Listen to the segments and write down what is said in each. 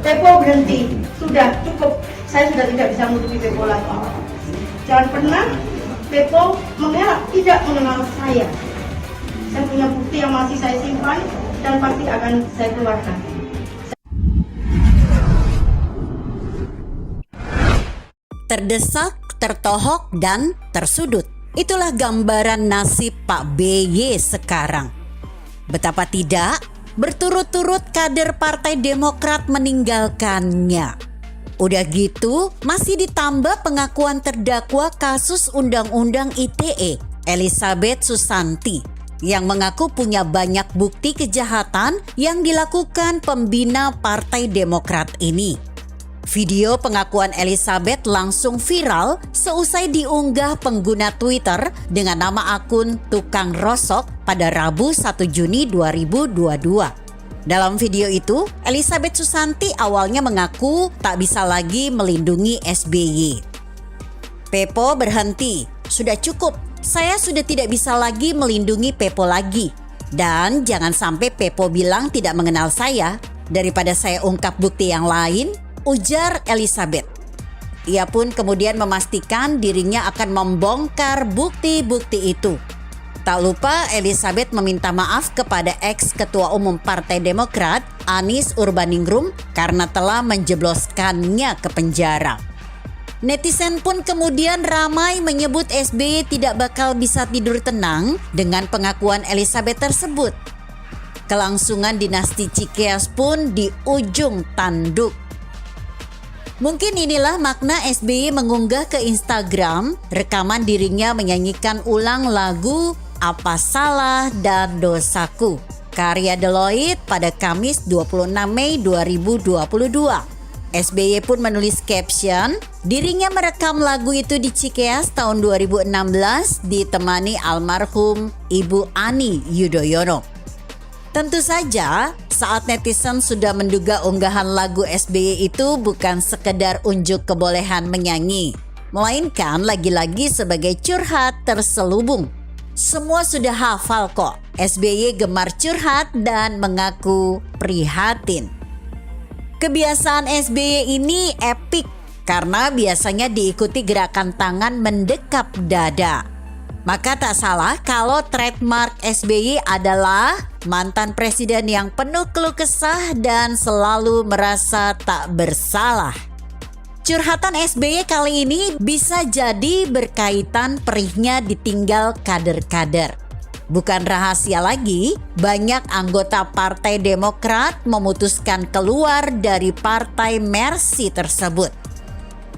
Pepo berhenti, sudah cukup. Saya sudah tidak bisa menutupi Pepo lagi. Jangan pernah Pepo mengelak tidak mengenal saya. Saya punya bukti yang masih saya simpan dan pasti akan saya keluarkan. Terdesak, tertohok, dan tersudut. Itulah gambaran nasib Pak BY sekarang. Betapa tidak, berturut-turut kader Partai Demokrat meninggalkannya. Udah gitu, masih ditambah pengakuan terdakwa kasus Undang-Undang ITE, Elizabeth Susanti, yang mengaku punya banyak bukti kejahatan yang dilakukan pembina Partai Demokrat ini. Video pengakuan Elizabeth langsung viral seusai diunggah pengguna Twitter dengan nama akun Tukang Rosok pada Rabu 1 Juni 2022. Dalam video itu, Elizabeth Susanti awalnya mengaku tak bisa lagi melindungi SBY. Pepo berhenti, sudah cukup, saya sudah tidak bisa lagi melindungi Pepo lagi. Dan jangan sampai Pepo bilang tidak mengenal saya, daripada saya ungkap bukti yang lain, ujar Elizabeth. Ia pun kemudian memastikan dirinya akan membongkar bukti-bukti itu. Tak lupa Elizabeth meminta maaf kepada ex-ketua umum Partai Demokrat, Anies Urbaningrum, karena telah menjebloskannya ke penjara. Netizen pun kemudian ramai menyebut SBY tidak bakal bisa tidur tenang dengan pengakuan Elizabeth tersebut. Kelangsungan dinasti Cikeas pun di ujung tanduk. Mungkin inilah makna SBY mengunggah ke Instagram rekaman dirinya menyanyikan ulang lagu Apa Salah dan Dosaku, karya Deloitte pada Kamis 26 Mei 2022. SBY pun menulis caption, dirinya merekam lagu itu di Cikeas tahun 2016 ditemani almarhum Ibu Ani Yudhoyono. Tentu saja, saat netizen sudah menduga unggahan lagu SBY itu bukan sekedar unjuk kebolehan menyanyi, melainkan lagi-lagi sebagai curhat terselubung. Semua sudah hafal kok, SBY gemar curhat dan mengaku prihatin. Kebiasaan SBY ini epik karena biasanya diikuti gerakan tangan mendekap dada. Maka tak salah kalau trademark SBY adalah mantan presiden yang penuh keluh kesah dan selalu merasa tak bersalah. Curhatan SBY kali ini bisa jadi berkaitan perihnya ditinggal kader-kader. Bukan rahasia lagi, banyak anggota Partai Demokrat memutuskan keluar dari Partai Mercy tersebut.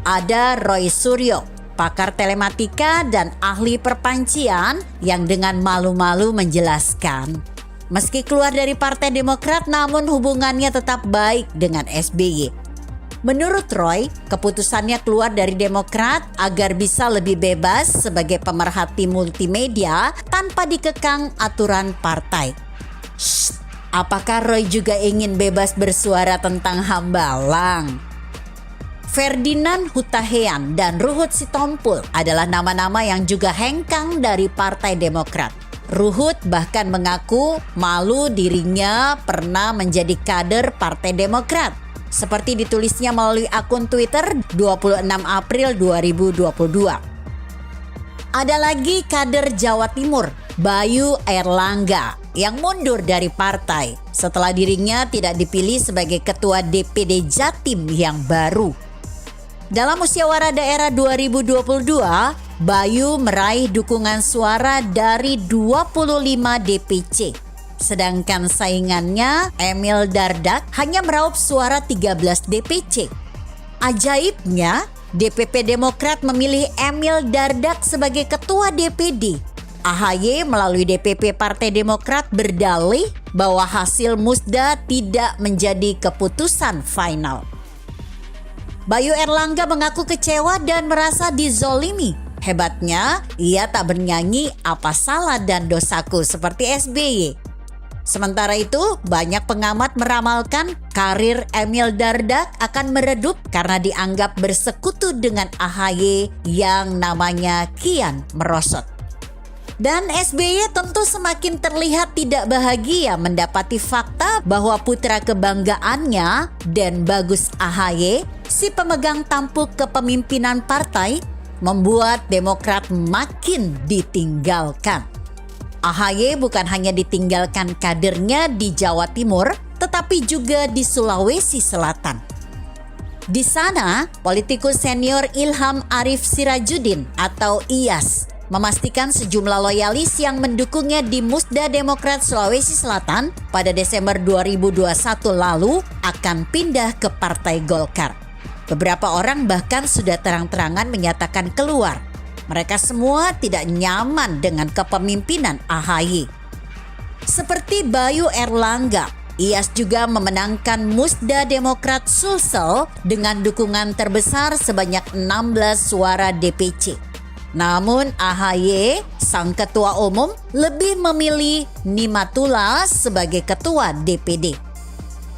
Ada Roy Suryo, pakar telematika dan ahli perpancian yang dengan malu-malu menjelaskan, meski keluar dari Partai Demokrat namun hubungannya tetap baik dengan SBY. Menurut Roy, keputusannya keluar dari Demokrat agar bisa lebih bebas sebagai pemerhati multimedia tanpa dikekang aturan partai. Shh, apakah Roy juga ingin bebas bersuara tentang Hambalang? Ferdinand Hutahean dan Ruhut Sitompul adalah nama-nama yang juga hengkang dari Partai Demokrat. Ruhut bahkan mengaku malu dirinya pernah menjadi kader Partai Demokrat, seperti ditulisnya melalui akun Twitter 26 April 2022. Ada lagi kader Jawa Timur, Bayu Airlangga, yang mundur dari partai setelah dirinya tidak dipilih sebagai ketua DPD Jatim yang baru. Dalam musyawarah daerah 2022, Bayu meraih dukungan suara dari 25 DPC. Sedangkan saingannya Emil Dardak hanya meraup suara 13 DPC. Ajaibnya, DPP Demokrat memilih Emil Dardak sebagai ketua DPD. AHY melalui DPP Partai Demokrat berdalih bahwa hasil musda tidak menjadi keputusan final. Bayu Airlangga mengaku kecewa dan merasa dizolimi. Hebatnya, ia tak bernyanyi Apa Salah dan Dosaku seperti SBY. Sementara itu, banyak pengamat meramalkan karir Emil Dardak akan meredup karena dianggap bersekutu dengan AHY yang namanya kian merosot. Dan SBY tentu semakin terlihat tidak bahagia mendapati fakta bahwa putra kebanggaannya, Den Bagus AHY, si pemegang tampuk kepemimpinan partai, membuat Demokrat makin ditinggalkan. AHY bukan hanya ditinggalkan kadernya di Jawa Timur, tetapi juga di Sulawesi Selatan. Di sana, politikus senior Ilham Arif Sirajuddin atau IAS memastikan sejumlah loyalis yang mendukungnya di Musda Demokrat Sulawesi Selatan pada Desember 2021 lalu akan pindah ke Partai Golkar. Beberapa orang bahkan sudah terang-terangan menyatakan keluar. Mereka semua tidak nyaman dengan kepemimpinan AHY. Seperti Bayu Erlangga, IAS juga memenangkan Musda Demokrat Sulsel dengan dukungan terbesar sebanyak 16 suara DPC. Namun AHY, sang ketua umum, lebih memilih Nimatullah sebagai ketua DPD.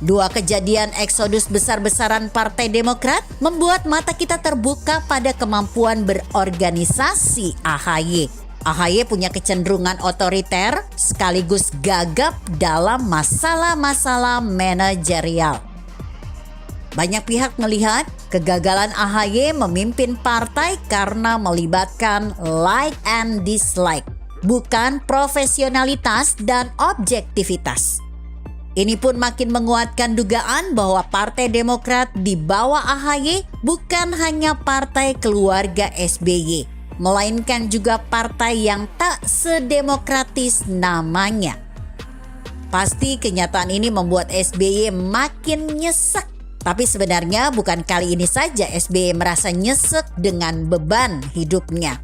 Dua kejadian eksodus besar-besaran Partai Demokrat membuat mata kita terbuka pada kemampuan berorganisasi AHY. AHY punya kecenderungan otoriter sekaligus gagap dalam masalah-masalah manajerial. Banyak pihak melihat kegagalan AHY memimpin partai karena melibatkan like and dislike, bukan profesionalitas dan objektivitas. Ini pun makin menguatkan dugaan bahwa Partai Demokrat di bawah AHY bukan hanya partai keluarga SBY, melainkan juga partai yang tak sedemokratis namanya. Pasti kenyataan ini membuat SBY makin nyesek. Tapi sebenarnya bukan kali ini saja SBY merasa nyesek dengan beban hidupnya.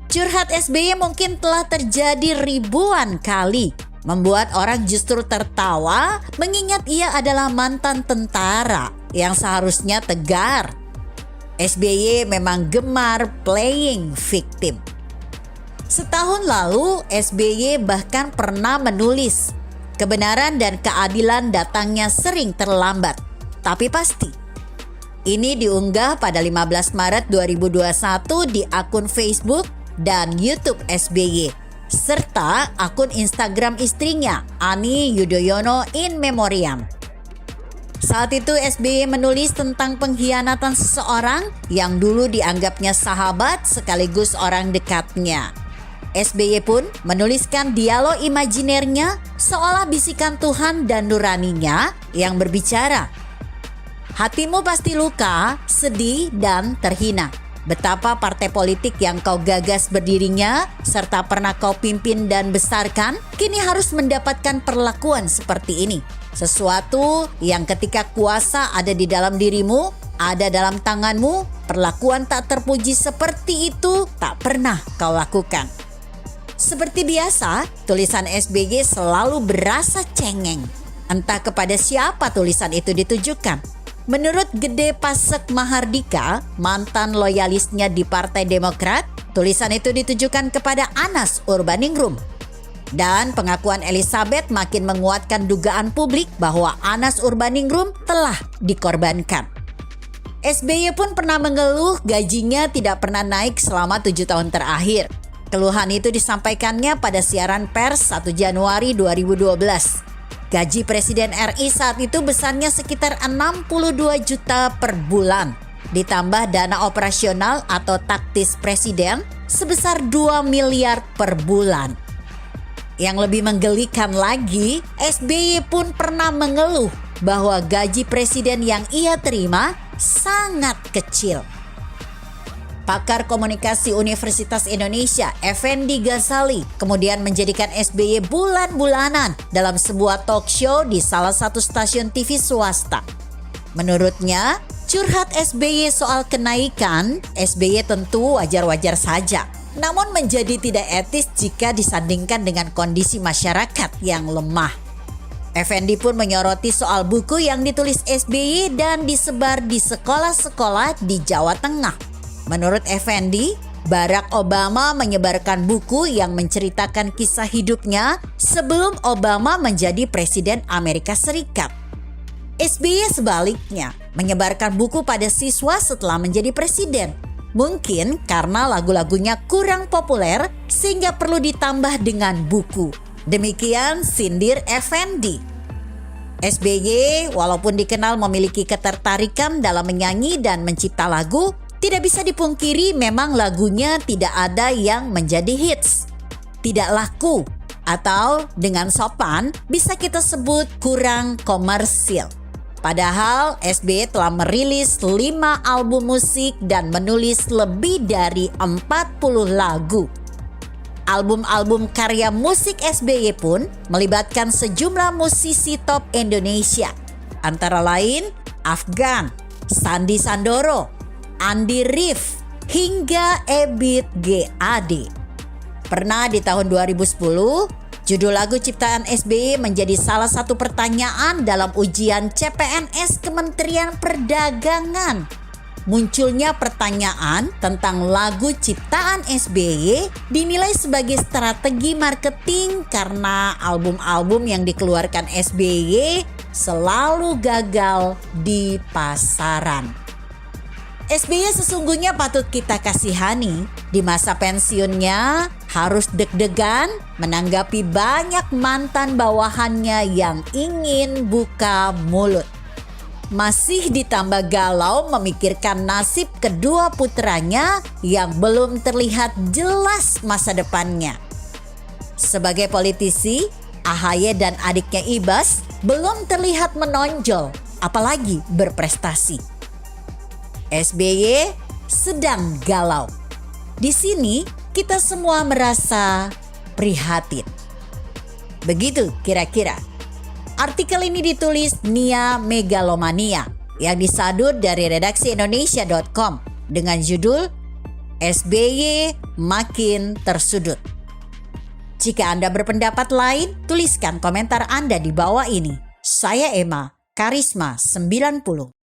Curhat SBY mungkin telah terjadi ribuan kali, membuat orang justru tertawa mengingat ia adalah mantan tentara yang seharusnya tegar. SBY memang gemar playing victim. Setahun lalu SBY bahkan pernah menulis, kebenaran dan keadilan datangnya sering terlambat. Tapi pasti. Ini diunggah pada 15 Maret 2021 di akun Facebook dan YouTube SBY, serta akun Instagram istrinya, Ani Yudhoyono in Memoriam. Saat itu SBY menulis tentang pengkhianatan seseorang yang dulu dianggapnya sahabat sekaligus orang dekatnya. SBY pun menuliskan dialog imajinernya seolah bisikan Tuhan dan nuraninya yang berbicara. Hatimu pasti luka, sedih, dan terhina. Betapa partai politik yang kau gagas berdirinya, serta pernah kau pimpin dan besarkan, kini harus mendapatkan perlakuan seperti ini. Sesuatu yang ketika kuasa ada di dalam dirimu, ada dalam tanganmu, perlakuan tak terpuji seperti itu tak pernah kau lakukan. Seperti biasa, tulisan SBY selalu berasa cengeng. Entah kepada siapa tulisan itu ditujukan. Menurut Gede Pasek Mahardika, mantan loyalisnya di Partai Demokrat, tulisan itu ditujukan kepada Anas Urbaningrum. Dan pengakuan Elizabeth makin menguatkan dugaan publik bahwa Anas Urbaningrum telah dikorbankan. SBY pun pernah mengeluh gajinya tidak pernah naik selama 7 tahun terakhir. Keluhan itu disampaikannya pada siaran pers 1 Januari 2012. Gaji Presiden RI saat itu besarnya sekitar 62 juta per bulan. Ditambah dana operasional atau taktis Presiden sebesar 2 miliar per bulan. Yang lebih menggelikan lagi, SBY pun pernah mengeluh bahwa gaji Presiden yang ia terima sangat kecil. Pakar komunikasi Universitas Indonesia, Effendi Ghazali, kemudian menjadikan SBY bulan-bulanan dalam sebuah talk show di salah satu stasiun TV swasta. Menurutnya, curhat SBY soal kenaikan, SBY tentu wajar-wajar saja. Namun menjadi tidak etis jika disandingkan dengan kondisi masyarakat yang lemah. Effendi pun menyoroti soal buku yang ditulis SBY dan disebar di sekolah-sekolah di Jawa Tengah. Menurut Effendi, Barack Obama menyebarkan buku yang menceritakan kisah hidupnya sebelum Obama menjadi Presiden Amerika Serikat. SBY sebaliknya menyebarkan buku pada siswa setelah menjadi presiden. Mungkin karena lagu-lagunya kurang populer sehingga perlu ditambah dengan buku. Demikian sindir Effendi. SBY walaupun dikenal memiliki ketertarikan dalam menyanyi dan mencipta lagu, tidak bisa dipungkiri memang lagunya tidak ada yang menjadi hits. Tidak laku atau dengan sopan bisa kita sebut kurang komersil. Padahal SBY telah merilis 5 album musik dan menulis lebih dari 40 lagu. Album-album karya musik SBY pun melibatkan sejumlah musisi top Indonesia, antara lain Afgan, Sandi Sandoro, Andi rif, hingga Ebit GAD. Pernah di tahun 2010, judul lagu ciptaan SBY menjadi salah satu pertanyaan dalam ujian CPNS Kementerian Perdagangan. Munculnya pertanyaan tentang lagu ciptaan SBY dinilai sebagai strategi marketing karena album-album yang dikeluarkan SBY selalu gagal di pasaran. SBY sesungguhnya patut kita kasihani. Di masa pensiunnya harus deg-degan menanggapi banyak mantan bawahannya yang ingin buka mulut. Masih ditambah galau memikirkan nasib kedua putranya yang belum terlihat jelas masa depannya. Sebagai politisi, AHY dan adiknya Ibas belum terlihat menonjol, apalagi berprestasi. SBY sedang galau. Di sini kita semua merasa prihatin. Begitu kira-kira. Artikel ini ditulis Nia Megalomania yang disadur dari redaksi Indonesia.com dengan judul SBY makin tersudut. Jika Anda berpendapat lain, tuliskan komentar Anda di bawah ini. Saya Emma, Karisma 90.